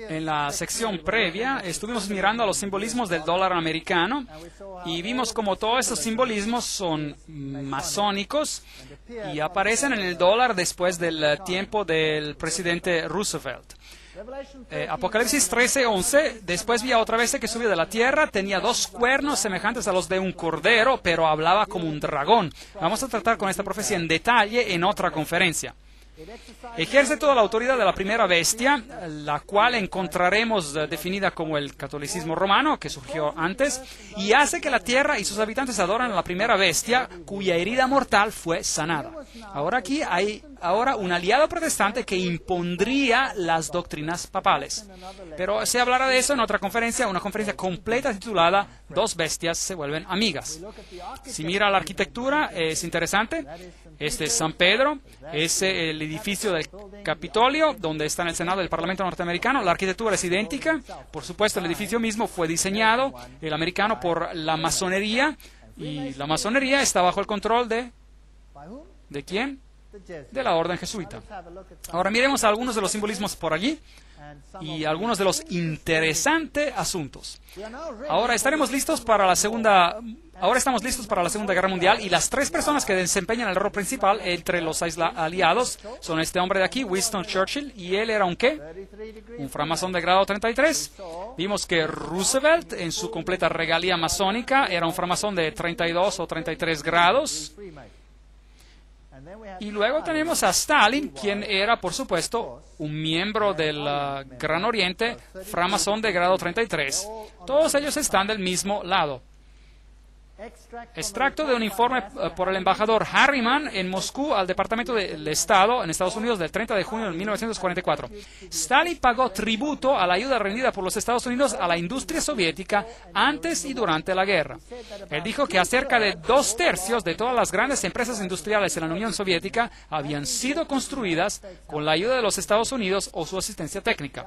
En la sección previa estuvimos mirando a los simbolismos del dólar americano y vimos como todos esos simbolismos son masónicos y aparecen en el dólar después del tiempo del presidente Roosevelt. Apocalipsis 13:11, después vi a otra bestia que subió de la tierra, tenía 2 cuernos semejantes a los de un cordero, pero hablaba como un dragón. Vamos a tratar con esta profecía en detalle en otra conferencia. Ejerce toda la autoridad de la primera bestia, la cual encontraremos definida como el catolicismo romano, que surgió antes, y hace que la tierra y sus habitantes adoran a la primera bestia, cuya herida mortal fue sanada. Ahora aquí hay un aliado protestante que impondría las doctrinas papales. Pero se hablará de eso en otra conferencia, una conferencia completa titulada Dos bestias se vuelven amigas. Si mira la arquitectura, es interesante. Este es San Pedro, es el edificio del Capitolio, donde está en el Senado del Parlamento norteamericano. La arquitectura es idéntica. Por supuesto, el edificio mismo fue diseñado, el americano, por la masonería. Y la masonería está bajo el control ¿de quién? De la orden jesuita. Ahora miremos algunos de los simbolismos por allí y algunos de los interesantes asuntos. Ahora estamos listos para la Segunda Guerra Mundial y las 3 personas que desempeñan el rol principal entre los aliados son este hombre de aquí, Winston Churchill, y él era un ¿qué? Un framasón de grado 33. Vimos que Roosevelt, en su completa regalía masónica, era un framasón de 32 o 33 grados. Y luego tenemos a Stalin, quien era, por supuesto, un miembro del Gran Oriente, framasón de grado 33. Todos ellos están del mismo lado. Extracto de un informe por el embajador Harriman en Moscú al Departamento del Estado en Estados Unidos del 30 de junio de 1944. Stalin pagó tributo a la ayuda rendida por los Estados Unidos a la industria soviética antes y durante la guerra. Él dijo que acerca de 2/3 de todas las grandes empresas industriales en la Unión Soviética habían sido construidas con la ayuda de los Estados Unidos o su asistencia técnica.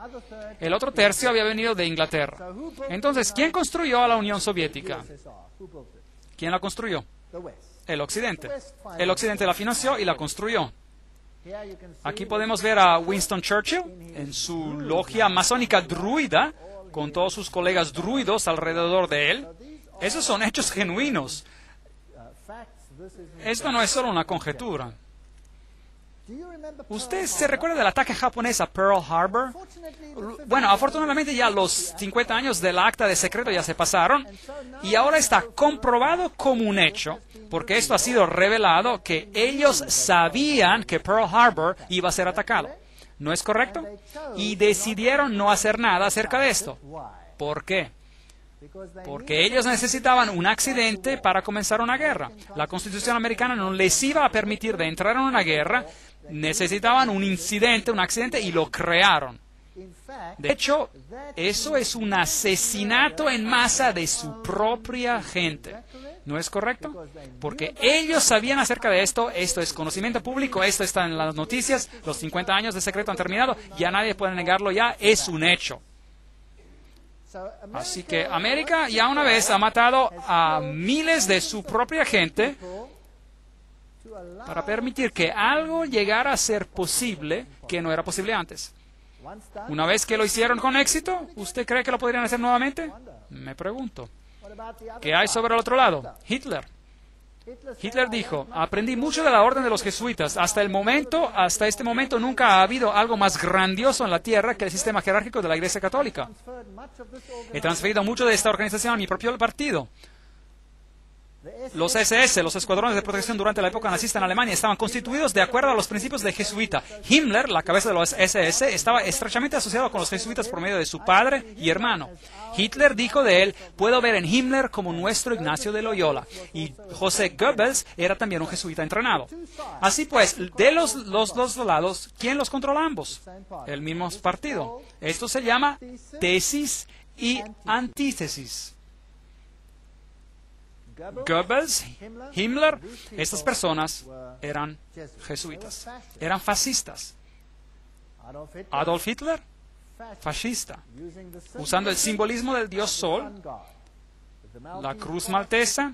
El otro tercio había venido de Inglaterra. Entonces, ¿quién construyó a la Unión Soviética? ¿Quién la construyó? El Occidente. El Occidente la financió y la construyó. Aquí podemos ver a Winston Churchill en su logia masónica druida, con todos sus colegas druidos alrededor de él. Esos son hechos genuinos. Esto no es solo una conjetura. ¿Usted se recuerda del ataque japonés a Pearl Harbor? Bueno, afortunadamente ya los 50 años del acta de secreto ya se pasaron y ahora está comprobado como un hecho, porque esto ha sido revelado, que ellos sabían que Pearl Harbor iba a ser atacado. ¿No es correcto? Y decidieron no hacer nada acerca de esto. ¿Por qué? Porque ellos necesitaban un accidente para comenzar una guerra. La Constitución americana no les iba a permitir de entrar en una guerra. Necesitaban un incidente, un accidente, y lo crearon. De hecho, eso es un asesinato en masa de su propia gente. ¿No es correcto? Porque ellos sabían acerca de esto, esto es conocimiento público, esto está en las noticias, los 50 años de secreto han terminado, ya nadie puede negarlo ya, es un hecho. Así que América ya una vez ha matado a miles de su propia gente para permitir que algo llegara a ser posible que no era posible antes. Una vez que lo hicieron con éxito, ¿usted cree que lo podrían hacer nuevamente? Me pregunto. ¿Qué hay sobre el otro lado? Hitler. Hitler dijo, aprendí mucho de la orden de los jesuitas. Hasta este momento nunca ha habido algo más grandioso en la tierra que el sistema jerárquico de la Iglesia Católica. He transferido mucho de esta organización a mi propio partido. Los SS, los escuadrones de protección durante la época nazista en Alemania, estaban constituidos de acuerdo a los principios de jesuita. Himmler, la cabeza de los SS, estaba estrechamente asociado con los jesuitas por medio de su padre y hermano. Hitler dijo de él, puedo ver en Himmler como nuestro Ignacio de Loyola. Y José Goebbels era también un jesuita entrenado. Así pues, de los dos lados, ¿quién los controla ambos? El mismo partido. Esto se llama tesis y antítesis. Goebbels, Himmler, estas personas eran jesuitas, eran fascistas. Adolf Hitler, fascista, usando el simbolismo del dios Sol, la cruz maltesa,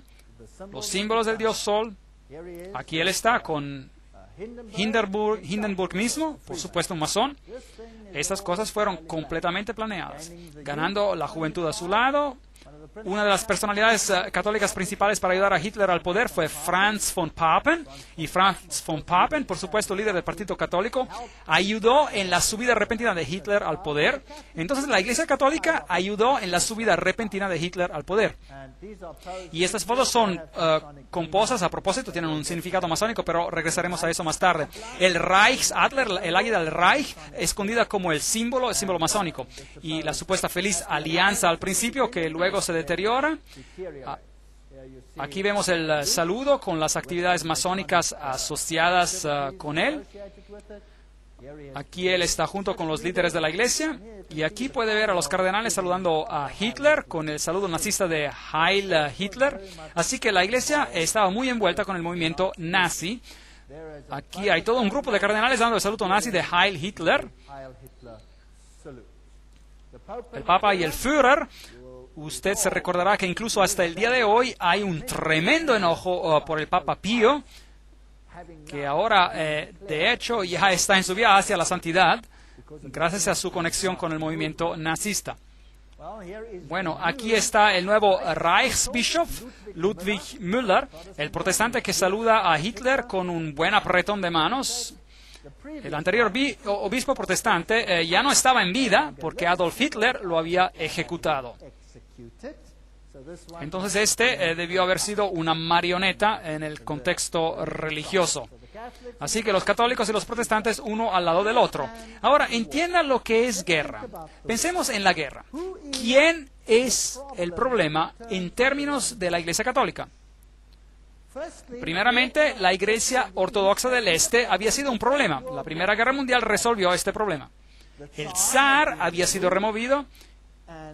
los símbolos del dios Sol. Aquí él está con Hindenburg mismo, por supuesto un masón. Estas cosas fueron completamente planeadas, ganando la juventud a su lado. Una de las personalidades católicas principales para ayudar a Hitler al poder fue Franz von Papen. Y Franz von Papen, por supuesto líder del Partido Católico, ayudó en la subida repentina de Hitler al poder. Entonces la Iglesia Católica ayudó en la subida repentina de Hitler al poder. Y estas fotos son compuestas a propósito, tienen un significado masónico, pero regresaremos a eso más tarde. El Reichsadler, el águila del Reich, escondida como el símbolo masónico. Y la supuesta feliz alianza al principio, que luego se deteriora. Aquí vemos el saludo con las actividades masónicas asociadas con él. Aquí él está junto con los líderes de la iglesia. Y aquí puede ver a los cardenales saludando a Hitler con el saludo nazista de Heil Hitler. Así que la iglesia estaba muy envuelta con el movimiento nazi. Aquí hay todo un grupo de cardenales dando el saludo nazi de Heil Hitler. El Papa y el Führer. Usted se recordará que incluso hasta el día de hoy hay un tremendo enojo por el Papa Pío, que ahora, de hecho, ya está en su vía hacia la santidad, gracias a su conexión con el movimiento nazista. Bueno, aquí está el nuevo Reichsbischof, Ludwig Müller, el protestante que saluda a Hitler con un buen apretón de manos. El anterior obispo protestante ya no estaba en vida porque Adolf Hitler lo había ejecutado. Entonces este debió haber sido una marioneta en el contexto religioso. Así que los católicos y los protestantes uno al lado del otro. Ahora, entienda lo que es guerra. Pensemos en la guerra. ¿Quién es el problema en términos de la Iglesia Católica? Primeramente, la Iglesia Ortodoxa del Este había sido un problema. La Primera Guerra Mundial resolvió este problema. El zar había sido removido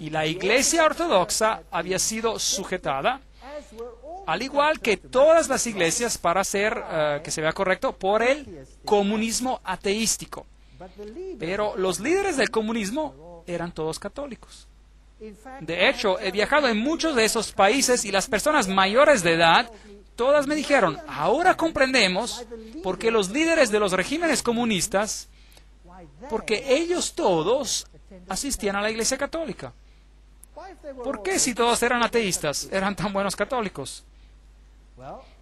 y la Iglesia Ortodoxa había sido sujetada, al igual que todas las iglesias, para hacer que se vea correcto, por el comunismo ateístico. Pero los líderes del comunismo eran todos católicos. De hecho, he viajado en muchos de esos países y las personas mayores de edad, todas me dijeron, ahora comprendemos por qué los líderes de los regímenes comunistas, porque ellos todos asistían a la Iglesia Católica. ¿Por qué si todos eran ateístas, eran tan buenos católicos?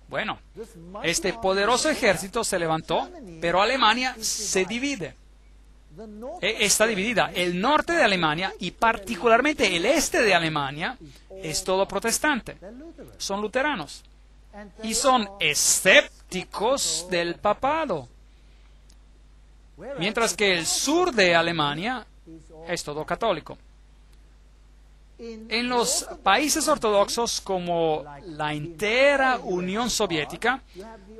Bueno, este poderoso ejército se levantó, pero Alemania se divide. Está dividida. El norte de Alemania y particularmente el este de Alemania es todo protestante. Son luteranos. Y son escépticos del papado. Mientras que el sur de Alemania es todo católico. En los países ortodoxos como la entera Unión Soviética,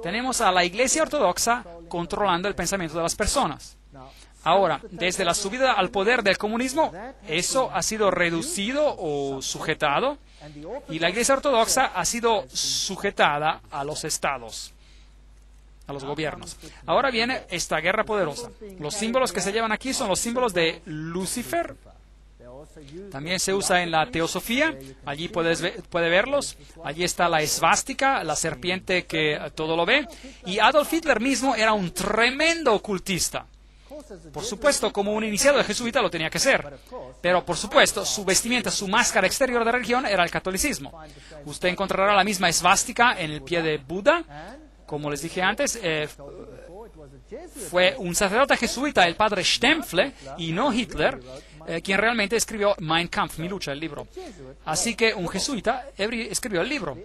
tenemos a la Iglesia Ortodoxa controlando el pensamiento de las personas. Ahora, desde la subida al poder del comunismo, eso ha sido reducido o sujetado, y la Iglesia Ortodoxa ha sido sujetada a los estados, a los gobiernos. Ahora viene esta guerra poderosa. Los símbolos que se llevan aquí son los símbolos de Lucifer. También se usa en la teosofía. Allí puede verlos. Allí está la esvástica, la serpiente que todo lo ve. Y Adolf Hitler mismo era un tremendo ocultista. Por supuesto, como un iniciado de jesuita lo tenía que ser. Pero, por supuesto, su vestimenta, su máscara exterior de religión era el catolicismo. Usted encontrará la misma esvástica en el pie de Buda. Como les dije antes, fue un sacerdote jesuita, el padre Stempfle, y no Hitler, quien realmente escribió Mein Kampf, Mi lucha, el libro. Así que un jesuita escribió el libro.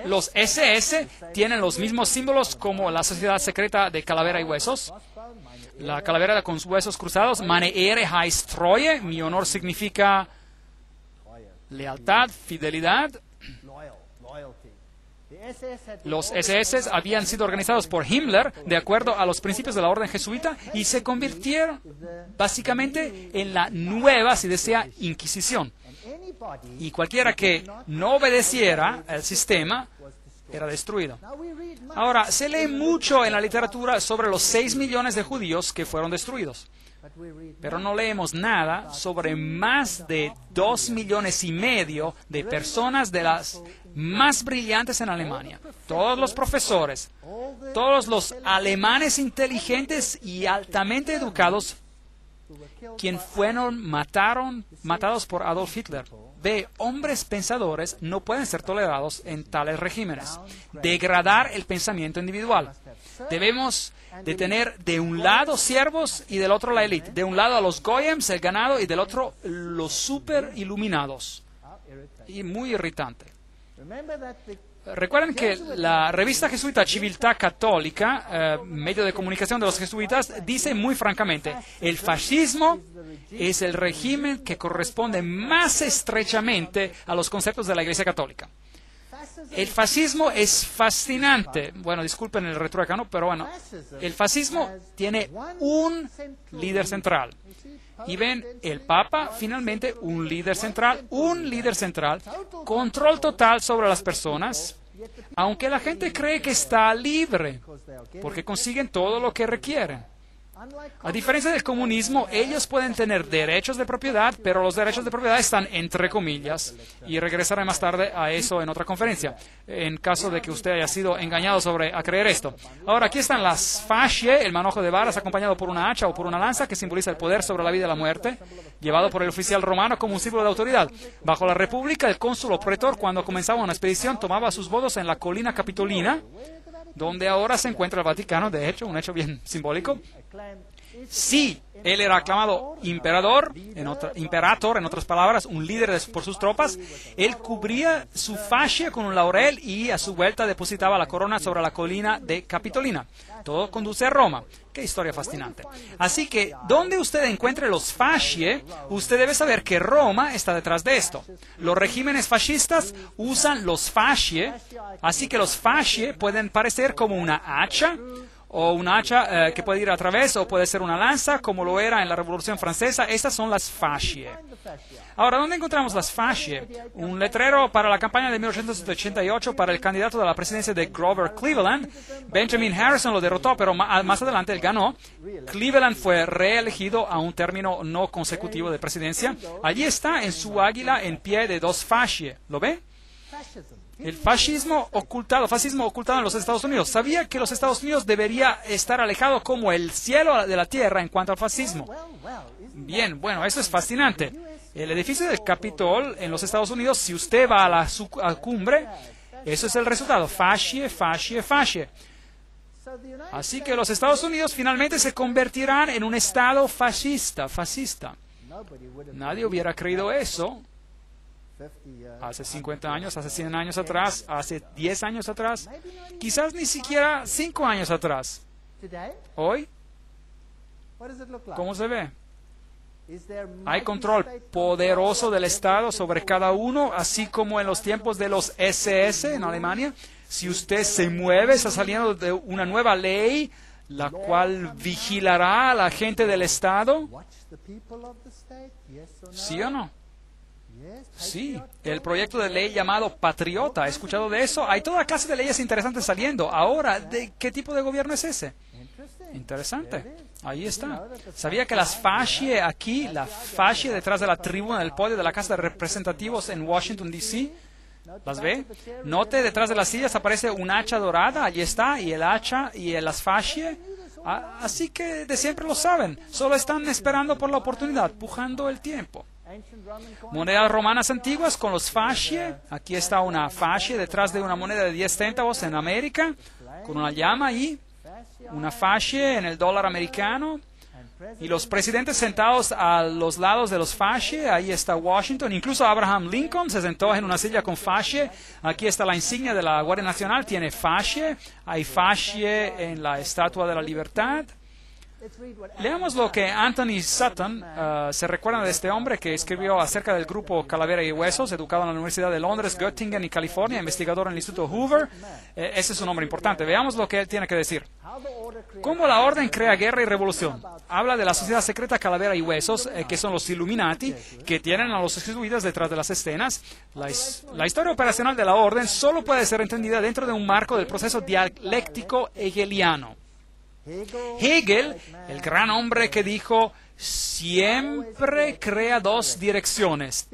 Los SS tienen los mismos símbolos como la sociedad secreta de calavera y huesos. La calavera con huesos cruzados, Meine Ehre heißt Treue, mi honor significa lealtad, fidelidad. Los SS habían sido organizados por Himmler de acuerdo a los principios de la orden jesuita y se convirtieron básicamente en la nueva, si desea, Inquisición. Y cualquiera que no obedeciera al sistema era destruido. Ahora, se lee mucho en la literatura sobre los 6 millones de judíos que fueron destruidos. Pero no leemos nada sobre más de 2,5 millones de personas de las más brillantes en Alemania. Todos los profesores, todos los alemanes inteligentes y altamente educados, quien fueron matados por Adolf Hitler. Hombres pensadores no pueden ser tolerados en tales regímenes. Degradar el pensamiento individual. Debemos de tener de un lado siervos y del otro la élite. De un lado a los goyems, el ganado, y del otro los super iluminados. Y muy irritante. Recuerden que la revista jesuita Civiltà Católica, medio de comunicación de los jesuitas, dice muy francamente, el fascismo es el régimen que corresponde más estrechamente a los conceptos de la Iglesia Católica. El fascismo es fascinante. Bueno, disculpen el retruécano, pero bueno, el fascismo tiene un líder central. Y ven, el Papa, finalmente, un líder central, control total sobre las personas, aunque la gente cree que está libre, porque consiguen todo lo que requieren. A diferencia del comunismo, ellos pueden tener derechos de propiedad, pero los derechos de propiedad están entre comillas, y regresaré más tarde a eso en otra conferencia, en caso de que usted haya sido engañado a creer esto. Ahora, aquí están las fascie, el manojo de varas acompañado por una hacha o por una lanza, que simboliza el poder sobre la vida y la muerte, llevado por el oficial romano como un símbolo de autoridad. Bajo la República, el cónsul o pretor, cuando comenzaba una expedición, tomaba sus votos en la colina Capitolina, donde ahora se encuentra el Vaticano, de hecho, un hecho bien simbólico. Sí, él era aclamado imperator, en otras palabras, un líder por sus tropas. Él cubría su fascia con un laurel y a su vuelta depositaba la corona sobre la colina de Capitolina. Todo conduce a Roma. Qué historia fascinante. Así que, donde usted encuentre los fascie, usted debe saber que Roma está detrás de esto. Los regímenes fascistas usan los fascie, así que los fascie pueden parecer como una hacha, o una hacha que puede ir a través, o puede ser una lanza, como lo era en la Revolución Francesa. Estas son las fascie. Ahora, ¿dónde encontramos las fascie? Un letrero para la campaña de 1888 para el candidato de la presidencia de Grover Cleveland. Benjamin Harrison lo derrotó, pero más adelante él ganó. Cleveland fue reelegido a un término no consecutivo de presidencia. Allí está en su águila en pie de 2 fascie. ¿Lo ve? El fascismo ocultado en los Estados Unidos. ¿Sabía que los Estados Unidos debería estar alejado como el cielo de la tierra en cuanto al fascismo? Bien, bueno, eso es fascinante. El edificio del Capitol en los Estados Unidos, si usted va a la cumbre, eso es el resultado. Fascie, fascie, fascie. Así que los Estados Unidos finalmente se convertirán en un estado fascista. Nadie hubiera creído eso hace 50 años, hace 100 años atrás, hace 10 años atrás, quizás ni siquiera 5 años atrás. Hoy, ¿cómo se ve? Hay control poderoso del Estado sobre cada uno, así como en los tiempos de los SS en Alemania. Si usted se mueve, está saliendo de una nueva ley la cual vigilará a la gente del Estado. ¿Sí o no? Sí, el proyecto de ley llamado Patriota. ¿Ha escuchado de eso? Hay toda clase de leyes interesantes saliendo. Ahora, ¿de qué tipo de gobierno es ese? Interesante. Ahí está. ¿Sabía que las fascie aquí, la fascie detrás de la tribuna del podio de la Casa de Representativos en Washington, D.C., ¿las ve? Note, detrás de las sillas aparece un hacha dorada, allí está, y el hacha y las fascie. Así que de siempre lo saben, solo están esperando por la oportunidad, pujando el tiempo. Monedas romanas antiguas con los fascie. Aquí está una fascie detrás de una moneda de 10 centavos en América, con una llama ahí, una fascie en el dólar americano. Y los presidentes sentados a los lados de los fascie, ahí está Washington, incluso Abraham Lincoln se sentó en una silla con fascie. Aquí está la insignia de la Guardia Nacional, tiene fascie, hay fascie en la Estatua de la Libertad. Leamos lo que Anthony Sutton, se recuerda de este hombre que escribió acerca del grupo Calavera y Huesos, educado en la Universidad de Londres, Göttingen y California, investigador en el Instituto Hoover. Ese es un nombre importante. Veamos lo que él tiene que decir. ¿Cómo la orden crea guerra y revolución? Habla de la sociedad secreta Calavera y Huesos, que son los Illuminati, que tienen a los jesuitas detrás de las escenas. La historia operacional de la orden solo puede ser entendida dentro de un marco del proceso dialéctico hegeliano. Hegel, el gran hombre que dijo, siempre crea dos direcciones,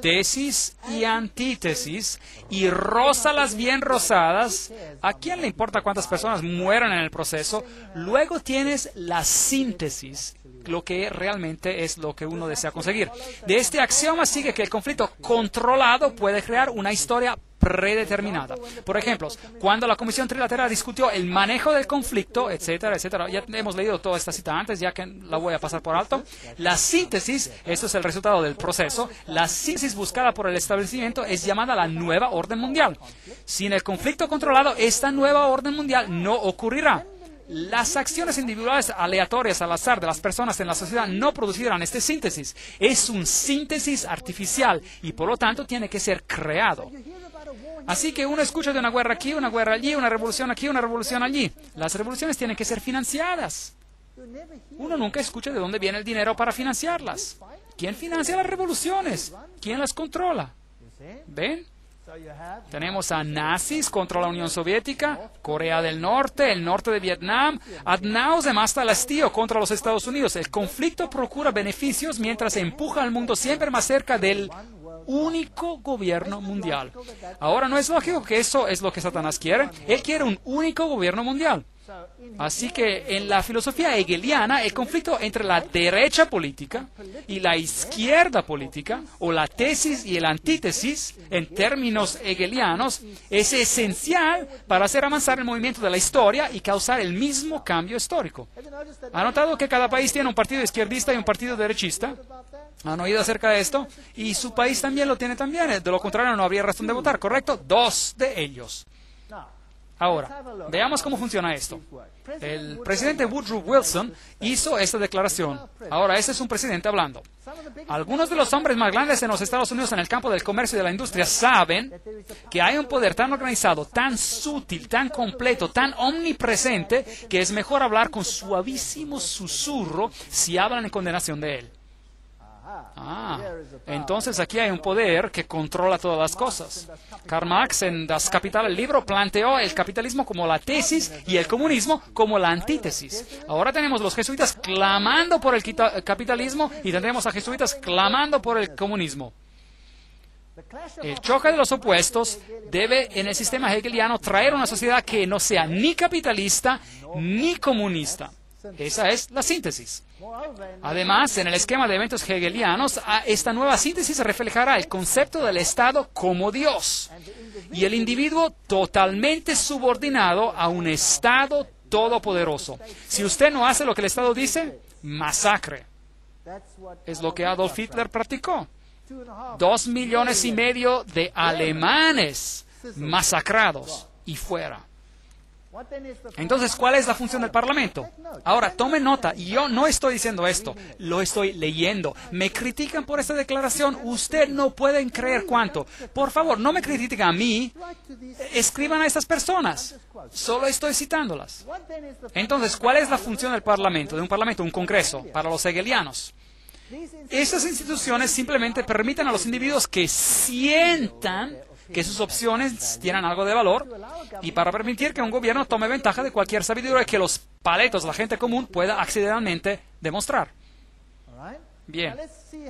tesis y antítesis, y rózalas bien rosadas. ¿A quién le importa cuántas personas mueran en el proceso? Luego tienes la síntesis, lo que realmente es lo que uno desea conseguir. De este axioma sigue que el conflicto controlado puede crear una historia predeterminada. Por ejemplo, cuando la Comisión Trilateral discutió el manejo del conflicto, etcétera, etcétera, ya hemos leído toda esta cita antes, ya que la voy a pasar por alto. La síntesis, esto es el resultado del proceso, la síntesis buscada por el establecimiento es llamada la nueva orden mundial. Sin el conflicto controlado, esta nueva orden mundial no ocurrirá. Las acciones individuales aleatorias al azar de las personas en la sociedad no producirán esta síntesis. Es un síntesis artificial y por lo tanto tiene que ser creado. Así que uno escucha de una guerra aquí, una guerra allí, una revolución aquí, una revolución allí. Las revoluciones tienen que ser financiadas. Uno nunca escucha de dónde viene el dinero para financiarlas. ¿Quién financia las revoluciones? ¿Quién las controla? ¿Ven? Tenemos a nazis contra la Unión Soviética, Corea del Norte, el norte de Vietnam, ad nauseam hasta el hastío contra los Estados Unidos. El conflicto procura beneficios mientras empuja al mundo siempre más cerca del único gobierno mundial. Ahora, ¿no es lógico que eso es lo que Satanás quiere? Él quiere un único gobierno mundial. Así que en la filosofía hegeliana, el conflicto entre la derecha política y la izquierda política, o la tesis y el antítesis, en términos hegelianos, es esencial para hacer avanzar el movimiento de la historia y causar el mismo cambio histórico. ¿Ha notado que cada país tiene un partido izquierdista y un partido derechista? ¿Han oído acerca de esto? Y su país también lo tiene también. De lo contrario, no habría razón de votar, ¿correcto? 2 de ellos. Ahora, veamos cómo funciona esto. El presidente Woodrow Wilson hizo esta declaración. Ahora, ese es un presidente hablando. Algunos de los hombres más grandes en los Estados Unidos en el campo del comercio y de la industria saben que hay un poder tan organizado, tan sutil, tan completo, tan omnipresente, que es mejor hablar con suavísimo susurro si hablan en condenación de él. Entonces aquí hay un poder que controla todas las cosas. Karl Marx en Das Kapital, el libro, planteó el capitalismo como la tesis y el comunismo como la antítesis. Ahora tenemos los jesuitas clamando por el capitalismo y tendremos a jesuitas clamando por el comunismo. El choque de los opuestos debe, en el sistema hegeliano, traer una sociedad que no sea ni capitalista ni comunista. Esa es la síntesis. Además, en el esquema de eventos hegelianos, esta nueva síntesis reflejará el concepto del Estado como Dios y el individuo totalmente subordinado a un Estado todopoderoso. Si usted no hace lo que el Estado dice, masacre. Es lo que Adolf Hitler practicó. 2,5 millones de alemanes masacrados y fuera. Entonces, ¿cuál es la función del Parlamento? Ahora, tome nota, yo no estoy diciendo esto, lo estoy leyendo. Me critican por esta declaración, usted no pueden creer cuánto. Por favor, no me critiquen a mí, escriban a estas personas. Solo estoy citándolas. Entonces, ¿cuál es la función del Parlamento? De un Parlamento, un Congreso, para los hegelianos. Estas instituciones simplemente permiten a los individuos que sientan que sus opciones tienen algo de valor y para permitir que un gobierno tome ventaja de cualquier sabiduría que los paletos, la gente común, pueda accidentalmente demostrar. Bien,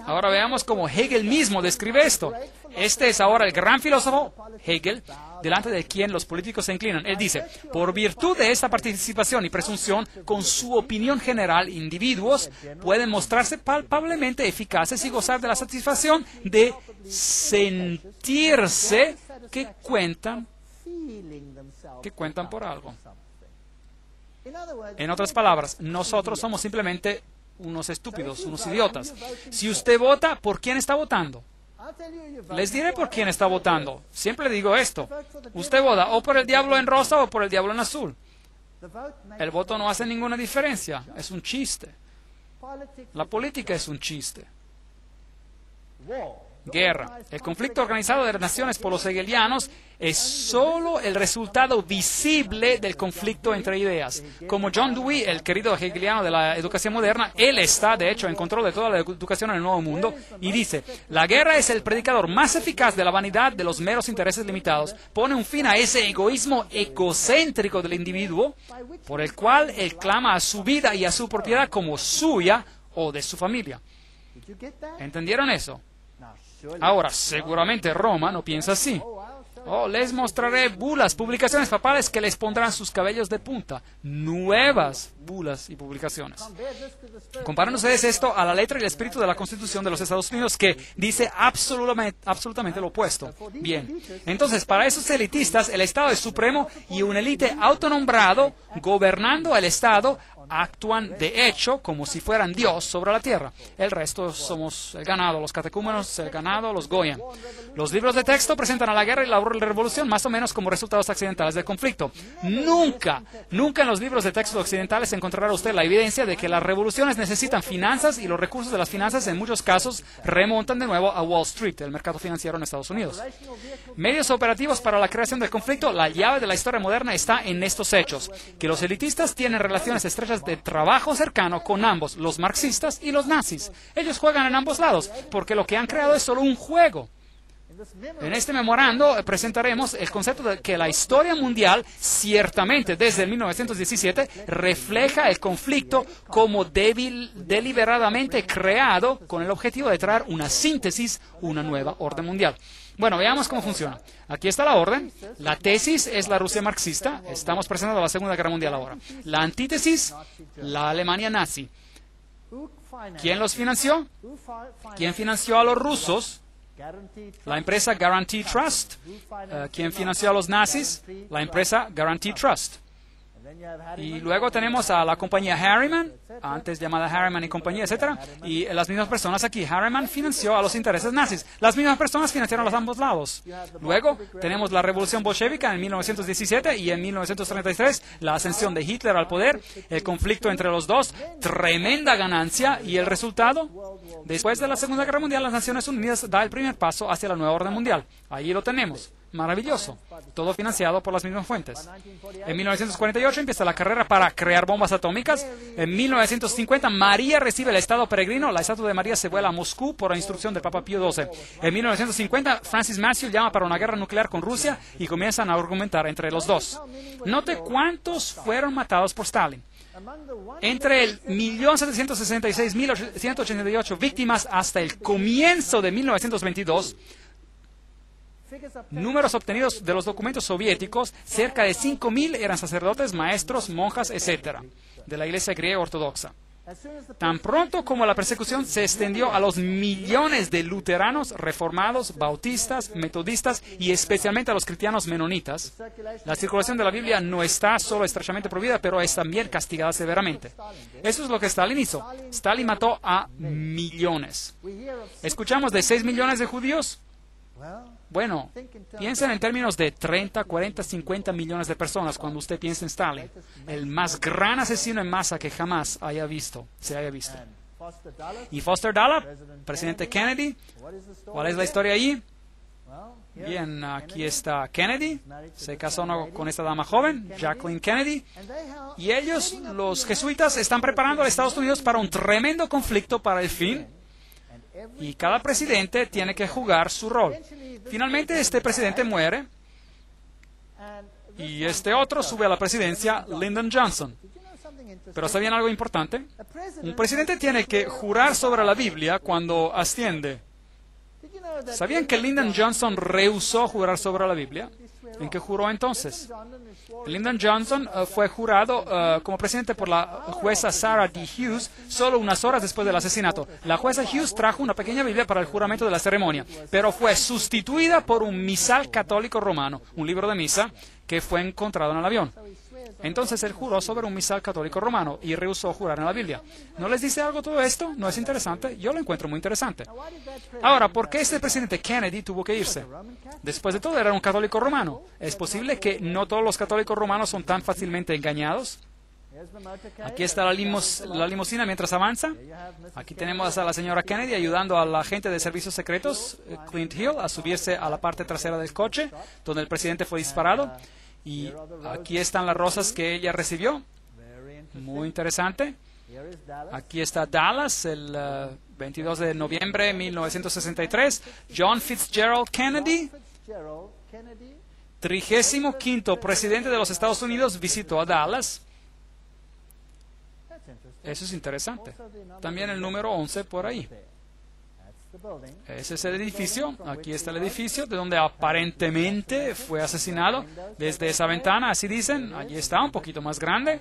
ahora veamos cómo Hegel mismo describe esto. Este es ahora el gran filósofo, Hegel, delante de quien los políticos se inclinan. Él dice, por virtud de esta participación y presunción, con su opinión general, individuos pueden mostrarse palpablemente eficaces y gozar de la satisfacción de sentirse que cuentan por algo. En otras palabras, nosotros somos simplemente unos estúpidos, unos idiotas. Si usted vota, ¿por quién está votando? Les diré por quién está votando. Siempre digo esto. Usted vota o por el diablo en rosa o por el diablo en azul. El voto no hace ninguna diferencia. Es un chiste. La política es un chiste. Guerra. El conflicto organizado de las naciones por los hegelianos es solo el resultado visible del conflicto entre ideas. Como John Dewey, el querido hegeliano de la educación moderna, él está, de hecho, en control de toda la educación en el Nuevo Mundo y dice, la guerra es el predicador más eficaz de la vanidad de los meros intereses limitados. Pone un fin a ese egoísmo egocéntrico del individuo por el cual él clama a su vida y a su propiedad como suya o de su familia. ¿Entendieron eso? Ahora, seguramente Roma no piensa así. Oh, les mostraré bulas, publicaciones papales que les pondrán sus cabellos de punta. Nuevas bulas y publicaciones. Comparen ustedes esto a la letra y el espíritu de la Constitución de los Estados Unidos que dice absolutamente lo opuesto. Bien, entonces para esos elitistas el Estado es supremo y un élite autonombrado gobernando el Estado actúan de hecho como si fueran Dios sobre la tierra. El resto somos el ganado, los catecúmenos, el ganado, los goyim. Los libros de texto presentan a la guerra y la revolución más o menos como resultados accidentales del conflicto. Nunca en los libros de texto occidentales encontrará usted la evidencia de que las revoluciones necesitan finanzas y los recursos de las finanzas en muchos casos remontan de nuevo a Wall Street, el mercado financiero en Estados Unidos. Medios operativos para la creación del conflicto, la llave de la historia moderna está en estos hechos, que los elitistas tienen relaciones estrechas de trabajo cercano con ambos, los marxistas y los nazis. Ellos juegan en ambos lados, porque lo que han creado es solo un juego. En este memorando presentaremos el concepto de que la historia mundial, ciertamente desde el 1917, refleja el conflicto como deliberadamente creado con el objetivo de traer una síntesis, una nueva orden mundial. Bueno, veamos cómo funciona. Aquí está la orden. La tesis es la Rusia marxista. Estamos presentando la Segunda Guerra Mundial ahora. La antítesis, la Alemania nazi. ¿Quién los financió? ¿Quién financió a los rusos? La empresa Guarantee Trust. ¿Quién financió a los nazis? La empresa Guarantee Trust. Y luego tenemos a la compañía Harriman, antes llamada Harriman y compañía, etc. Y las mismas personas aquí. Harriman financió a los intereses nazis. Las mismas personas financiaron a los ambos lados. Luego tenemos la revolución bolchevica en 1917 y en 1933 la ascensión de Hitler al poder, el conflicto entre los dos, tremenda ganancia y el resultado. Después de la Segunda Guerra Mundial, las Naciones Unidas da el primer paso hacia la nueva orden mundial. Ahí lo tenemos. Maravilloso. Todo financiado por las mismas fuentes. En 1948 empieza la carrera para crear bombas atómicas. En 1950 María recibe el estado peregrino. La estatua de María se vuela a Moscú por la instrucción del Papa Pío XII. En 1950 Francis Matthew llama para una guerra nuclear con Rusia y comienzan a argumentar entre los dos. Note cuántos fueron matados por Stalin. Entre el 1.766.188 víctimas hasta el comienzo de 1922, números obtenidos de los documentos soviéticos, cerca de 5.000 eran sacerdotes, maestros, monjas, etc., de la Iglesia griega ortodoxa. Tan pronto como la persecución se extendió a los millones de luteranos, reformados, bautistas, metodistas y especialmente a los cristianos menonitas, la circulación de la Biblia no está solo estrechamente prohibida, pero es también castigada severamente. Eso es lo que Stalin hizo. Stalin mató a millones. ¿Escuchamos de 6 millones de judíos? Bueno, piensen en términos de 30, 40, 50 millones de personas cuando usted piensa en Stalin, el más gran asesino en masa que jamás se haya visto. Y Foster Dulles, presidente Kennedy, ¿cuál es la historia allí? Bien, aquí está Kennedy, se casó con esta dama joven, Jacqueline Kennedy, y ellos, los jesuitas, están preparando a Estados Unidos para un tremendo conflicto para el fin, y cada presidente tiene que jugar su rol. Finalmente, este presidente muere, y este otro sube a la presidencia, Lyndon Johnson. Pero ¿sabían algo importante? Un presidente tiene que jurar sobre la Biblia cuando asciende. ¿Sabían que Lyndon Johnson rehusó jurar sobre la Biblia? ¿En qué juró entonces? Lyndon Johnson fue jurado como presidente por la jueza Sarah D. Hughes solo unas horas después del asesinato. La jueza Hughes trajo una pequeña Biblia para el juramento de la ceremonia, pero fue sustituida por un misal católico romano, un libro de misa que fue encontrado en el avión. Entonces él juró sobre un misal católico romano y rehusó jurar en la Biblia. ¿No les dice algo todo esto? ¿No es interesante? Yo lo encuentro muy interesante. Ahora, ¿por qué este presidente Kennedy tuvo que irse? Después de todo, era un católico romano. ¿Es posible que no todos los católicos romanos son tan fácilmente engañados? Aquí está la limusina mientras avanza. Aquí tenemos a la señora Kennedy ayudando al agente de servicios secretos, Clint Hill, a subirse a la parte trasera del coche, donde el presidente fue disparado. Y aquí están las rosas que ella recibió. Muy interesante. Aquí está Dallas, el 22 de noviembre de 1963. John Fitzgerald Kennedy, 35º presidente de los Estados Unidos, visitó a Dallas. Eso es interesante. También el número 11 por ahí. Ese es el edificio, aquí está el edificio de donde aparentemente fue asesinado. Desde esa ventana, así dicen, allí está, un poquito más grande.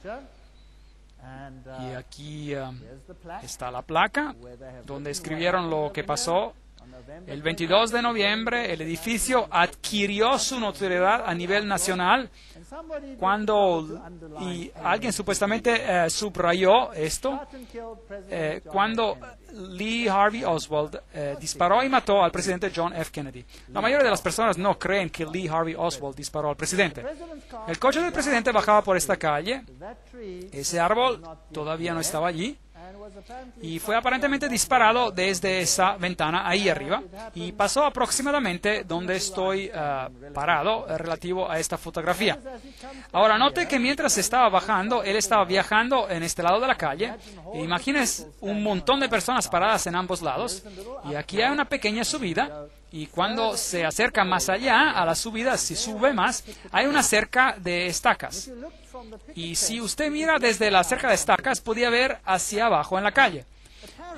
Y aquí está la placa donde escribieron lo que pasó. El 22 de noviembre el edificio adquirió su notoriedad a nivel nacional y alguien supuestamente subrayó esto, cuando Lee Harvey Oswald disparó y mató al presidente John F. Kennedy. La mayoría de las personas no creen que Lee Harvey Oswald disparó al presidente. El coche del presidente bajaba por esta calle, ese árbol todavía no estaba allí, y fue aparentemente disparado desde esa ventana ahí arriba y pasó aproximadamente donde estoy parado relativo a esta fotografía. Ahora note que mientras estaba bajando, él estaba viajando en este lado de la calle. Imagínense un montón de personas paradas en ambos lados y aquí hay una pequeña subida. Y cuando se acerca más allá a la subida, si sube más, hay una cerca de estacas. Y si usted mira desde la cerca de estacas, podía ver hacia abajo en la calle.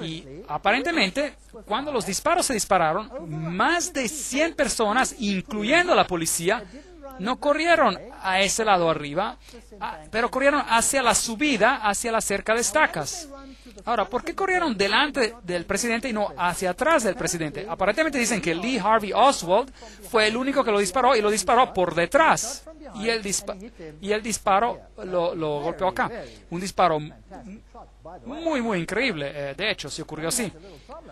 Y aparentemente, cuando los disparos se dispararon, más de 100 personas, incluyendo la policía, no corrieron a ese lado arriba, pero corrieron hacia la subida, hacia la cerca de estacas. Ahora, ¿por qué corrieron delante del presidente y no hacia atrás del presidente? Aparentemente dicen que Lee Harvey Oswald fue el único que lo disparó y lo disparó por detrás. Y el disparo lo golpeó acá. Un disparo muy, muy increíble. De hecho, se ocurrió así.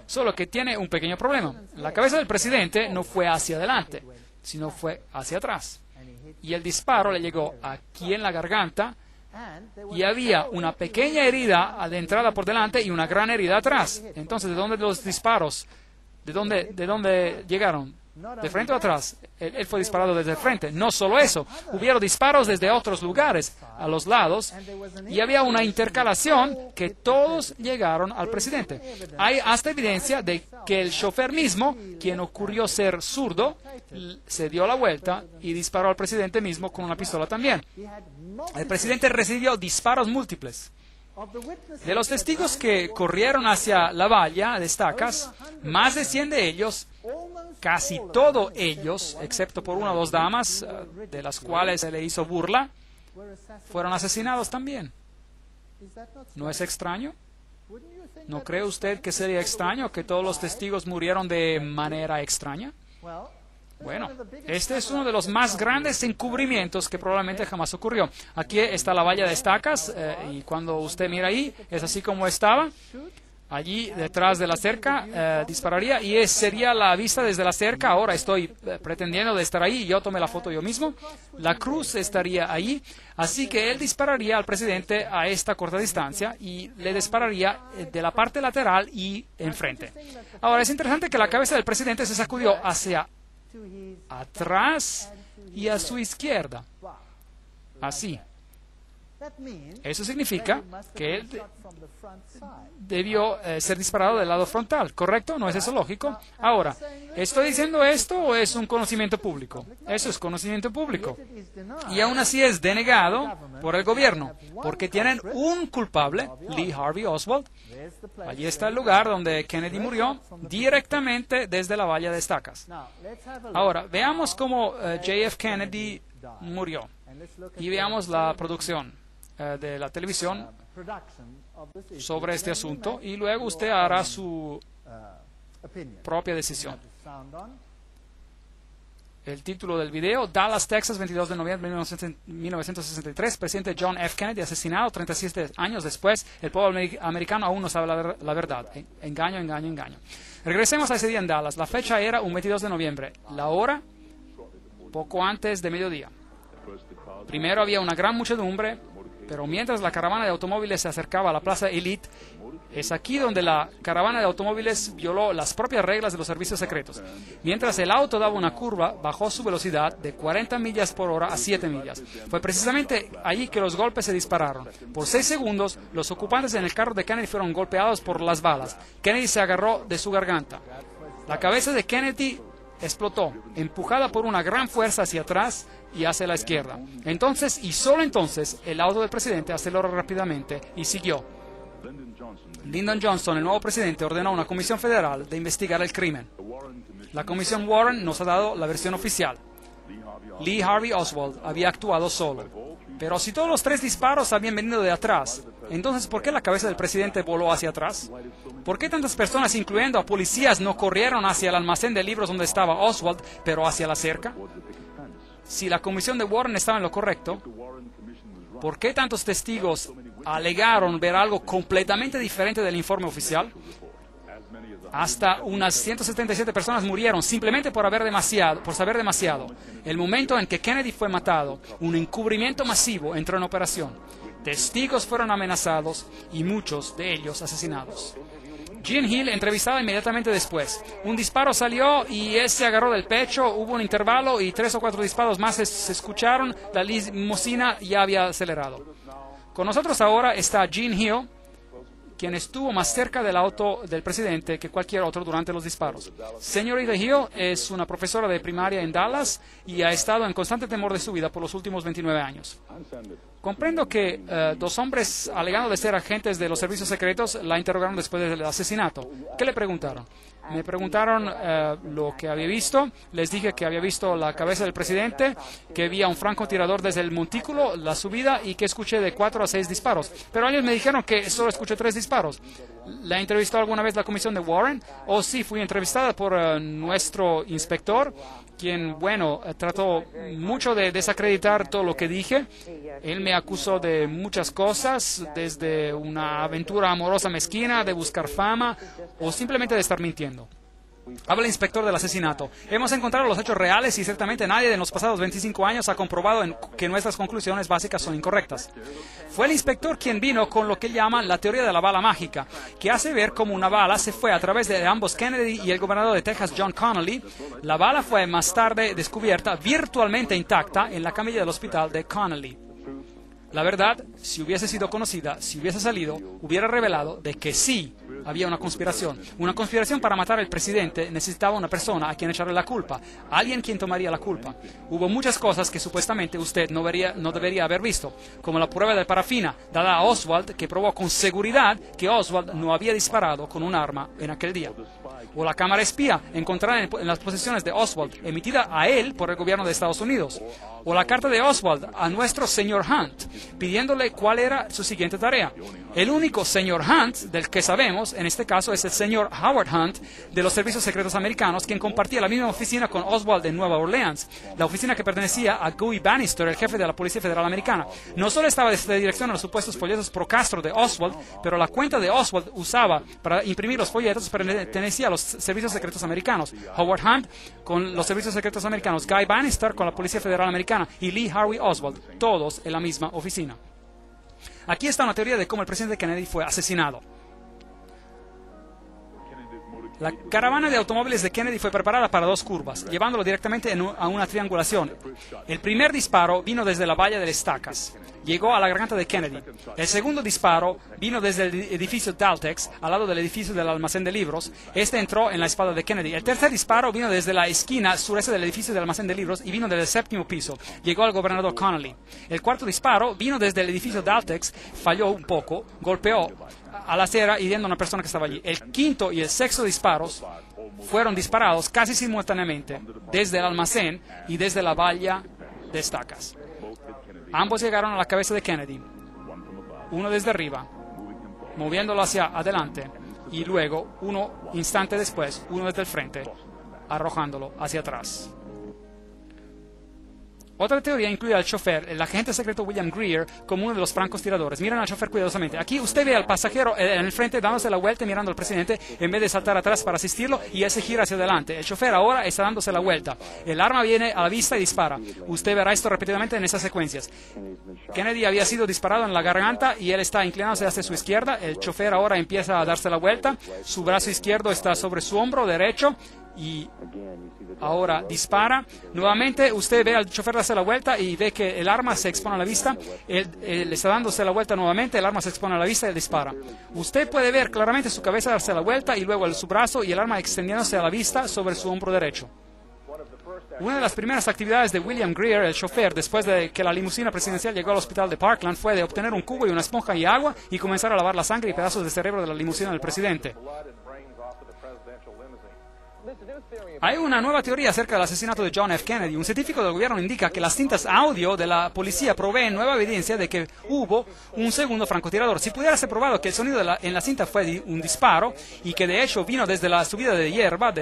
Solo que tiene un pequeño problema. La cabeza del presidente no fue hacia adelante, sino fue hacia atrás. Y el disparo le llegó aquí en la garganta y había una pequeña herida de entrada por delante y una gran herida atrás. Entonces, ¿de dónde los disparos? ¿De dónde llegaron? ¿De frente o atrás? Él fue disparado desde el frente. No solo eso, hubieron disparos desde otros lugares, a los lados, y había una intercalación que todos llegaron al presidente. Hay hasta evidencia de que el chofer mismo, quien ocurrió ser zurdo, se dio la vuelta y disparó al presidente mismo con una pistola también. El presidente recibió disparos múltiples. De los testigos que corrieron hacia la valla de estacas, más de 100 de ellos, casi todos ellos, excepto por una o dos damas, de las cuales se le hizo burla, fueron asesinados también. ¿No es extraño? ¿No cree usted que sería extraño que todos los testigos murieron de manera extraña? Bueno, este es uno de los más grandes encubrimientos que probablemente jamás ocurrió. Aquí está la valla de estacas y cuando usted mira ahí, es así como estaba. allí detrás de la cerca, dispararía y sería la vista desde la cerca. Ahora estoy pretendiendo de estar ahí, yo tomé la foto yo mismo. La cruz estaría ahí, así que él dispararía al presidente a esta corta distancia y le dispararía de la parte lateral y enfrente. Ahora es interesante que la cabeza del presidente se sacudió hacia atrás y a su izquierda, así. Eso significa que él debió ser disparado del lado frontal, ¿correcto? ¿No es eso lógico? Ahora, ¿estoy diciendo esto o es un conocimiento público? Eso es conocimiento público. Y aún así es denegado por el gobierno, porque tienen un culpable, Lee Harvey Oswald. Allí está el lugar donde Kennedy murió, directamente desde la valla de estacas. Ahora, veamos cómo JF Kennedy murió y veamos la producción de la televisión sobre este asunto y luego usted hará su propia decisión. El título del video: Dallas, Texas, 22 de noviembre de 1963, presidente John F. Kennedy asesinado 37 años después. El pueblo americano aún no sabe la verdad. Engaño, engaño, engaño. Regresemos a ese día en Dallas. La fecha era un 22 de noviembre. La hora, poco antes de mediodía. Primero había una gran muchedumbre, pero mientras la caravana de automóviles se acercaba a la Plaza Elite, es aquí donde la caravana de automóviles violó las propias reglas de los servicios secretos. Mientras el auto daba una curva, bajó su velocidad de 40 millas por hora a 7 millas. Fue precisamente allí que los golpes se dispararon. Por 6 segundos, los ocupantes en el carro de Kennedy fueron golpeados por las balas. Kennedy se agarró de su garganta. La cabeza de Kennedy explotó, empujada por una gran fuerza hacia atrás y hacia la izquierda. Entonces, y solo entonces, el auto del presidente aceleró rápidamente y siguió. Lyndon Johnson, el nuevo presidente, ordenó a una comisión federal de investigar el crimen. La comisión Warren nos ha dado la versión oficial. Lee Harvey Oswald había actuado solo. Pero si todos los 3 disparos habían venido de atrás, entonces ¿por qué la cabeza del presidente voló hacia atrás? ¿Por qué tantas personas, incluyendo a policías, no corrieron hacia el almacén de libros donde estaba Oswald, pero hacia la cerca? Si la comisión de Warren estaba en lo correcto, ¿por qué tantos testigos alegaron ver algo completamente diferente del informe oficial? Hasta unas 177 personas murieron simplemente por saber demasiado. El momento en que Kennedy fue matado, un encubrimiento masivo entró en operación. Testigos fueron amenazados y muchos de ellos asesinados. Jean Hill entrevistaba inmediatamente después. Un disparo salió y él se agarró del pecho, hubo un intervalo y 3 o 4 disparos más se escucharon. La limusina ya había acelerado. Con nosotros ahora está Jean Hill, quien estuvo más cerca del auto del presidente que cualquier otro durante los disparos. Señorita Hill es una profesora de primaria en Dallas y ha estado en constante temor de su vida por los últimos 29 años. Comprendo que 2 hombres alegando de ser agentes de los servicios secretos la interrogaron después del asesinato. ¿Qué le preguntaron? Me preguntaron lo que había visto. Les dije que había visto la cabeza del presidente, que vi a un francotirador desde el montículo, la subida, y que escuché de 4 a 6 disparos. Pero ellos me dijeron que solo escuché 3 disparos. ¿La entrevistó alguna vez la comisión de Warren? Oh, sí, fui entrevistada por nuestro inspector, quien, trató mucho de desacreditar todo lo que dije. Él me acusó de muchas cosas, desde una aventura amorosa mezquina, de buscar fama o simplemente de estar mintiendo. Habla el inspector del asesinato. Hemos encontrado los hechos reales y ciertamente nadie en los pasados 25 años ha comprobado que nuestras conclusiones básicas son incorrectas. Fue el inspector quien vino con lo que llaman la teoría de la bala mágica, que hace ver cómo una bala se fue a través de ambos Kennedy y el gobernador de Texas, John Connally. La bala fue más tarde descubierta virtualmente intacta en la camilla del hospital de Connally. La verdad, si hubiese sido conocida, si hubiese salido, hubiera revelado de que sí había una conspiración. Una conspiración para matar al presidente necesitaba una persona a quien echarle la culpa, alguien quien tomaría la culpa. Hubo muchas cosas que supuestamente usted no debería haber visto, como la prueba de parafina dada a Oswald, que probó con seguridad que Oswald no había disparado con un arma en aquel día. o la cámara espía encontrada en las posesiones de Oswald, emitida a él por el gobierno de Estados Unidos, o la carta de Oswald a nuestro señor Hunt, pidiéndole cuál era su siguiente tarea. El único señor Hunt del que sabemos, en este caso, es el señor Howard Hunt de los servicios secretos americanos, quien compartía la misma oficina con Oswald en Nueva Orleans, la oficina que pertenecía a Guy Bannister, el jefe de la Policía Federal Americana. No solo estaba de dirección a los supuestos folletos pro Castro de Oswald, pero la cuenta de Oswald usaba para imprimir los folletos pertenecía a los servicios secretos americanos. Howard Hunt con los servicios secretos americanos, Guy Bannister con la Policía Federal Americana y Lee Harvey Oswald, todos en la misma oficina. Aquí está una teoría de cómo el presidente Kennedy fue asesinado. La caravana de automóviles de Kennedy fue preparada para dos curvas, llevándolo directamente a una triangulación. El primer disparo vino desde la valla de las estacas. Llegó a la garganta de Kennedy. El segundo disparo vino desde el edificio Daltex, al lado del edificio del almacén de libros. Este entró en la espalda de Kennedy. El tercer disparo vino desde la esquina sureste del edificio del almacén de libros y vino desde el séptimo piso. Llegó al gobernador Connolly. El cuarto disparo vino desde el edificio Daltex, falló un poco, golpeó a la acera hiriendo a una persona que estaba allí. El quinto y el sexto disparos fueron disparados casi simultáneamente desde el almacén y desde la valla de estacas. Ambos llegaron a la cabeza de Kennedy, uno desde arriba, moviéndolo hacia adelante, y luego, uno instante después, uno desde el frente, arrojándolo hacia atrás. Otra teoría incluye al chofer, el agente secreto William Greer, como uno de los francotiradores. Miren al chofer cuidadosamente. Aquí usted ve al pasajero en el frente dándose la vuelta y mirando al presidente en vez de saltar atrás para asistirlo, y él se gira hacia adelante. El chofer ahora está dándose la vuelta. El arma viene a la vista y dispara. Usted verá esto repetidamente en esas secuencias. Kennedy había sido disparado en la garganta y él está inclinándose hacia su izquierda. El chofer ahora empieza a darse la vuelta. Su brazo izquierdo está sobre su hombro derecho y ahora dispara. Nuevamente usted ve al chofer darse la vuelta y ve que el arma se expone a la vista. Él está dándose la vuelta nuevamente, el arma se expone a la vista y él dispara. Usted puede ver claramente su cabeza darse la vuelta y luego su brazo y el arma extendiéndose a la vista sobre su hombro derecho. Una de las primeras actividades de William Greer, el chofer, después de que la limusina presidencial llegó al hospital de Parkland, fue de obtener un cubo y una esponja y agua y comenzar a lavar la sangre y pedazos de cerebro de la limusina del presidente. Hay una nueva teoría acerca del asesinato de John F. Kennedy. Un científico del gobierno indica que las cintas audio de la policía proveen nueva evidencia de que hubo un segundo francotirador. Si pudiera ser probado que el sonido en la cinta fue un disparo y que de hecho vino desde la subida de hierba,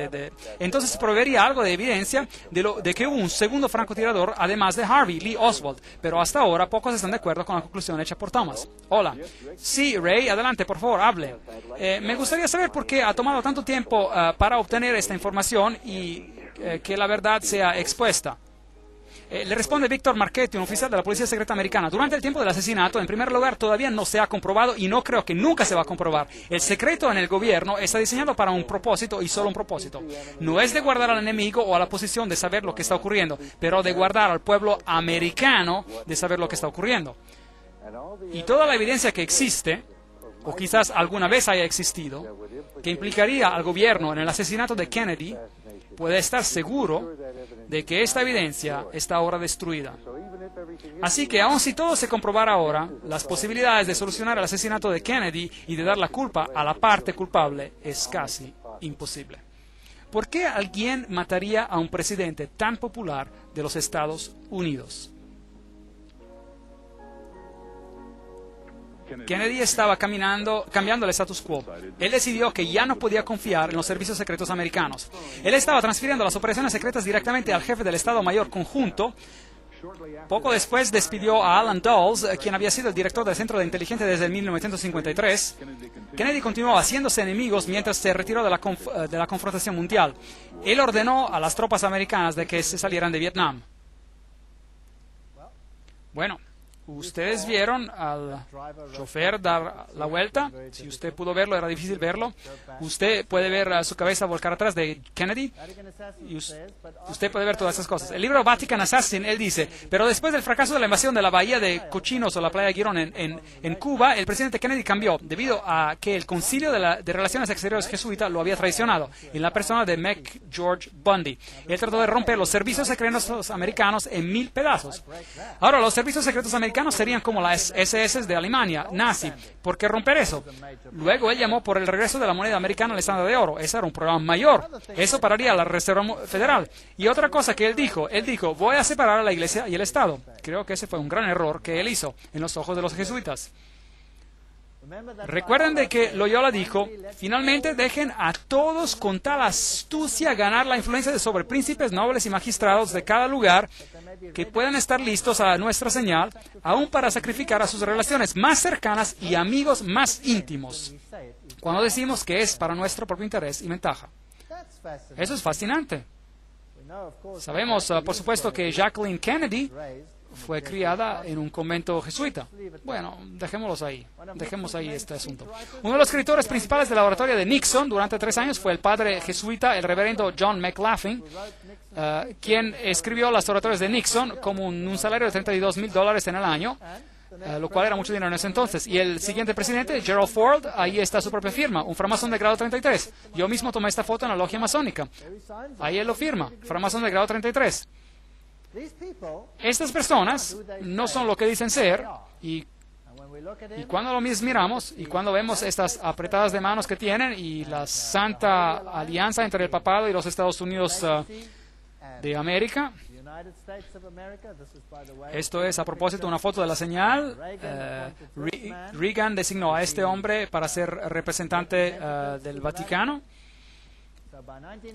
entonces proveería algo de evidencia de que hubo un segundo francotirador además de Harvey Lee Oswald. Pero hasta ahora pocos están de acuerdo con la conclusión hecha por Thomas. Hola. Sí, Ray, adelante, por favor, hable. Me gustaría saber por qué ha tomado tanto tiempo para obtener esta información y que la verdad sea expuesta. Le responde Víctor Marchetti, un oficial de la Policía Secreta Americana. Durante el tiempo del asesinato, en primer lugar, todavía no se ha comprobado y no creo que nunca se va a comprobar. El secreto en el gobierno está diseñado para un propósito y solo un propósito. No es de guardar al enemigo o a la oposición de saber lo que está ocurriendo, pero de guardar al pueblo americano de saber lo que está ocurriendo. Y toda la evidencia que existe, o quizás alguna vez haya existido, que implicaría al gobierno en el asesinato de Kennedy, puede estar seguro de que esta evidencia está ahora destruida. Así que, aun si todo se comprobara ahora, las posibilidades de solucionar el asesinato de Kennedy y de dar la culpa a la parte culpable es casi imposible. ¿Por qué alguien mataría a un presidente tan popular de los Estados Unidos? Kennedy estaba cambiando el status quo. Él decidió que ya no podía confiar en los servicios secretos americanos. Él estaba transfiriendo las operaciones secretas directamente al jefe del Estado Mayor Conjunto. Poco después despidió a Alan Dulles, quien había sido el director del Centro de Inteligencia desde 1953. Kennedy continuó haciéndose enemigos mientras se retiró de la confrontación mundial. Él ordenó a las tropas americanas de que se salieran de Vietnam. Bueno, ustedes vieron al chofer dar la vuelta. Si usted pudo verlo, era difícil verlo. Usted puede ver su cabeza volcar atrás de Kennedy. Y usted puede ver todas esas cosas. El libro Vatican Assassin, él dice, pero después del fracaso de la invasión de la bahía de Cochinos o la playa de Girón en Cuba, el presidente Kennedy cambió debido a que el concilio de Relaciones Exteriores jesuita lo había traicionado en la persona de McGeorge Bundy. Él trató de romper los servicios secretos americanos en 1000 pedazos. Ahora, los servicios secretos americanos americanos serían como las SS de Alemania, nazi. ¿Por qué romper eso? Luego él llamó por el regreso de la moneda americana al estándar de oro. Ese era un problema mayor. Eso pararía la Reserva Federal. Y otra cosa que él dijo, voy a separar a la iglesia y el Estado. Creo que ese fue un gran error que él hizo en los ojos de los jesuitas. Recuerden de que Loyola dijo, finalmente dejen a todos con tal astucia ganar la influencia sobre príncipes, nobles y magistrados de cada lugar que puedan estar listos a nuestra señal, aún para sacrificar a sus relaciones más cercanas y amigos más íntimos, cuando decimos que es para nuestro propio interés y ventaja. Eso es fascinante. Sabemos, por supuesto, que Jacqueline Kennedy fue criada en un convento jesuita. Bueno, dejemos ahí este asunto. Uno de los escritores principales de la oratoria de Nixon durante 3 años fue el padre jesuita, el reverendo John McLaughlin, quien escribió las oratorias de Nixon como un salario de $32,000 en el año, lo cual era mucho dinero en ese entonces. Y el siguiente presidente, Gerald Ford, ahí está su propia firma, un framasón de grado 33. Yo mismo tomé esta foto en la logia masónica. Ahí él lo firma, framasón de grado 33. Estas personas no son lo que dicen ser, y cuando lo miramos, y cuando vemos estas apretadas de manos que tienen, y la santa alianza entre el papado y los Estados Unidos de América, esto es a propósito una foto de la señal. Reagan designó a este hombre para ser representante del Vaticano.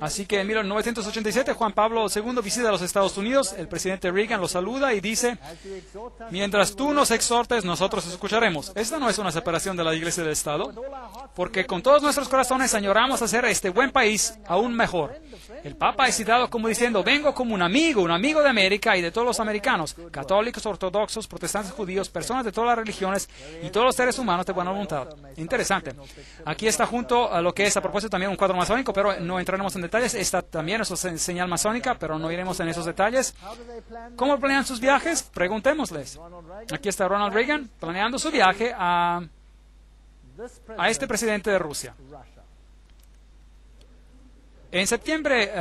Así que en 1987 Juan Pablo II visita a los Estados Unidos, el presidente Reagan lo saluda y dice, mientras tú nos exhortes, nosotros escucharemos. Esta no es una separación de la Iglesia y del Estado, porque con todos nuestros corazones añoramos hacer este buen país aún mejor. El Papa es citado como diciendo, vengo como un amigo de América y de todos los americanos, católicos, ortodoxos, protestantes, judíos, personas de todas las religiones y todos los seres humanos de buena voluntad. Interesante. Aquí está junto a lo que es a propósito también un cuadro masónico, pero no entraremos en detalles. Esta también es una señal masónica, pero no iremos en esos detalles. ¿Cómo planean sus viajes? Preguntémosles. Aquí está Ronald Reagan planeando su viaje a este presidente de Rusia. En septiembre,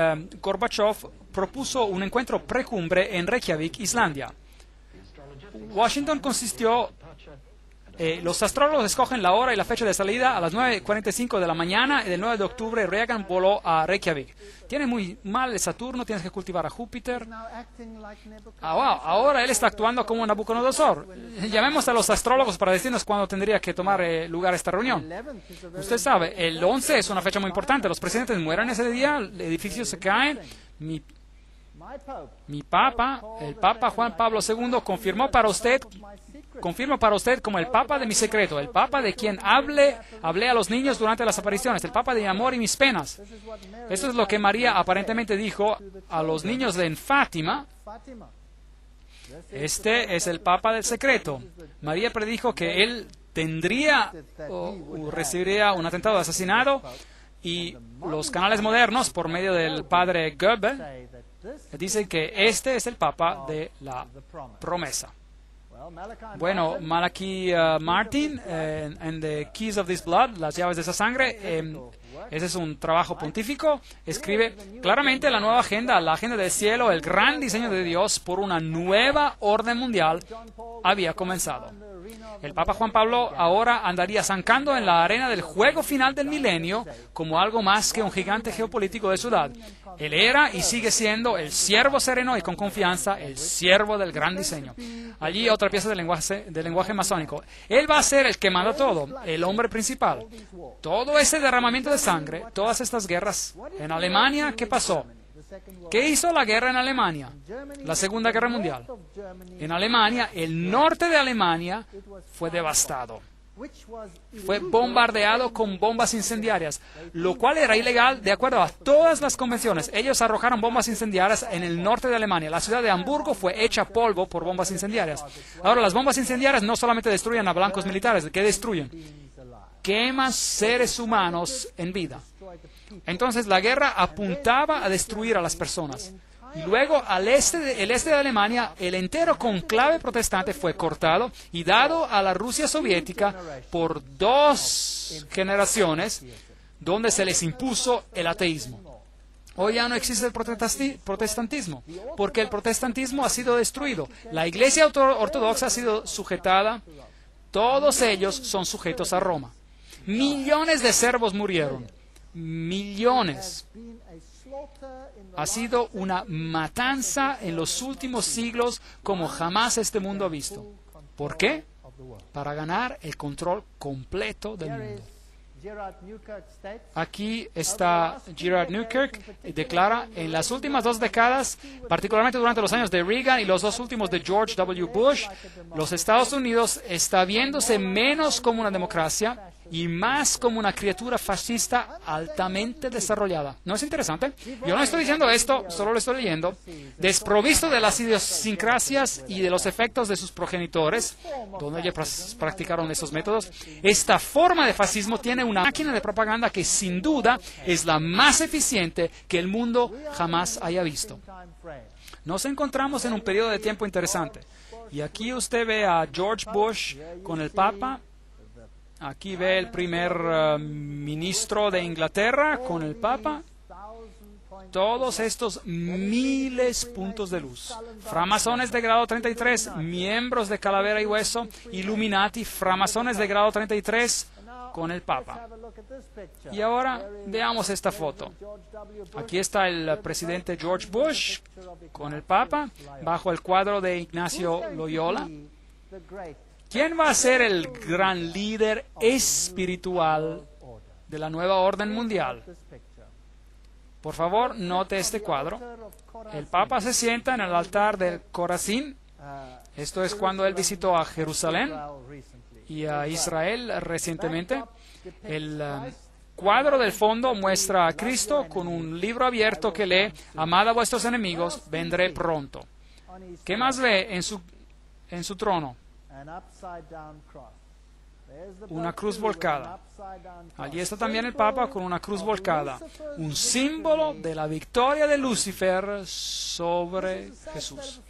Gorbachev propuso un encuentro precumbre en Reykjavik, Islandia. Washington consistió... los astrólogos escogen la hora y la fecha de salida a las 9:45 de la mañana y del 9 de octubre Reagan voló a Reykjavik. Tiene muy mal el Saturno, tienes que cultivar a Júpiter. Ahora él está actuando como Nabucodonosor. Llamemos a los astrólogos para decirnos cuándo tendría que tomar lugar esta reunión. Usted sabe, el 11 es una fecha muy importante. Los presidentes mueren ese día, edificios se caen. Mi Papa, el Papa Juan Pablo II, confirmo para usted como el Papa de mi secreto, el Papa de quien hablé a los niños durante las apariciones, el Papa de mi amor y mis penas. Eso es lo que María aparentemente dijo a los niños en Fátima. Este es el Papa del secreto. María predijo que él tendría o recibiría un atentado de asesinato, y los canales modernos, por medio del padre Goebbels, dicen que este es el Papa de la promesa. Bueno, Malachi Martin, en The Keys of This Blood, las llaves de esa sangre, ese es un trabajo pontífico, escribe claramente la nueva agenda, la agenda del cielo, el gran diseño de Dios por una nueva orden mundial había comenzado. El Papa Juan Pablo ahora andaría zancando en la arena del juego final del milenio como algo más que un gigante geopolítico de ciudad. Él era y sigue siendo el siervo sereno y con confianza, el siervo del gran diseño. Allí otra pieza del lenguaje masónico. Él va a ser el que manda todo, el hombre principal. Todo ese derramamiento de sangre, todas estas guerras. En Alemania, ¿qué pasó? ¿Qué hizo la guerra en Alemania? La Segunda Guerra Mundial. En Alemania, el norte de Alemania fue devastado. Fue bombardeado con bombas incendiarias, lo cual era ilegal de acuerdo a todas las convenciones. Ellos arrojaron bombas incendiarias en el norte de Alemania. La ciudad de Hamburgo fue hecha polvo por bombas incendiarias. Ahora, las bombas incendiarias no solamente destruyen a blancos militares, ¿qué destruyen? Queman seres humanos en vida. Entonces, la guerra apuntaba a destruir a las personas. Y luego, el este de Alemania, el entero conclave protestante fue cortado y dado a la Rusia soviética por 2 generaciones, donde se les impuso el ateísmo. Hoy ya no existe el protestantismo, porque el protestantismo ha sido destruido. La Iglesia ortodoxa ha sido sujetada. Todos ellos son sujetos a Roma. Millones de servos murieron. Millones. Ha sido una matanza en los últimos siglos como jamás este mundo ha visto. ¿Por qué? Para ganar el control completo del mundo. Aquí está Gerard Newkirk y declara: en las últimas 2 décadas, particularmente durante los años de Reagan y los 2 últimos de George W. Bush, los Estados Unidos está viéndose menos como una democracia y más como una criatura fascista altamente desarrollada. ¿No es interesante? Yo no estoy diciendo esto, solo lo estoy leyendo. Desprovisto de las idiosincrasias y de los efectos de sus progenitores, donde ellos practicaron esos métodos, esta forma de fascismo tiene una máquina de propaganda que sin duda es la más eficiente que el mundo jamás haya visto. Nos encontramos en un periodo de tiempo interesante. Y aquí usted ve a George Bush con el Papa. Aquí ve el primer ministro de Inglaterra con el Papa. Todos estos miles puntos de luz. Framasones de grado 33, miembros de Calavera y Hueso, Illuminati, framasones de grado 33 con el Papa. Y ahora veamos esta foto. Aquí está el presidente George Bush con el Papa, bajo el cuadro de Ignacio Loyola. ¿Quién va a ser el gran líder espiritual de la nueva orden mundial? Por favor, note este cuadro. El Papa se sienta en el altar del Corazín. Esto es cuando él visitó a Jerusalén y a Israel recientemente. El cuadro del fondo muestra a Cristo con un libro abierto que lee: amad a vuestros enemigos, vendré pronto. ¿Qué más ve en su trono? Una cruz volcada. Allí está también el Papa con una cruz volcada, un símbolo de la victoria de Lucifer sobre Jesús.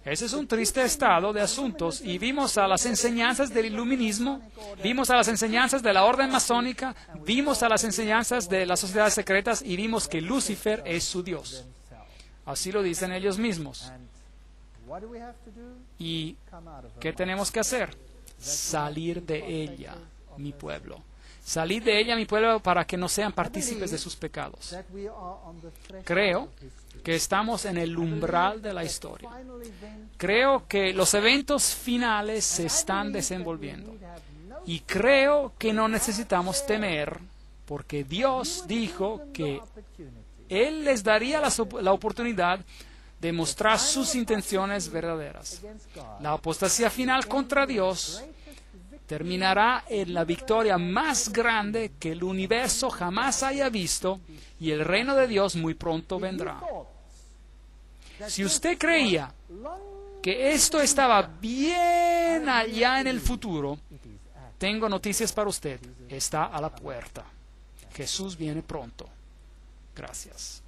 Ese es un triste estado de asuntos, y vimos a las enseñanzas del iluminismo, vimos a las enseñanzas de la orden masónica, vimos a las enseñanzas de las sociedades secretas y vimos que Lucifer es su Dios. Así lo dicen ellos mismos. ¿Y qué tenemos que hacer? Salir de ella, mi pueblo. Salir de ella, mi pueblo, para que no sean partícipes de sus pecados. Creo que estamos en el umbral de la historia. Creo que los eventos finales se están desenvolviendo. Y creo que no necesitamos temer, porque Dios dijo que Él les daría la oportunidad de mostrar sus intenciones verdaderas. La apostasía final contra Dios terminará en la victoria más grande que el universo jamás haya visto, y el reino de Dios muy pronto vendrá. Si usted creía que esto estaba bien allá en el futuro, tengo noticias para usted. Está a la puerta. Jesús viene pronto. Gracias.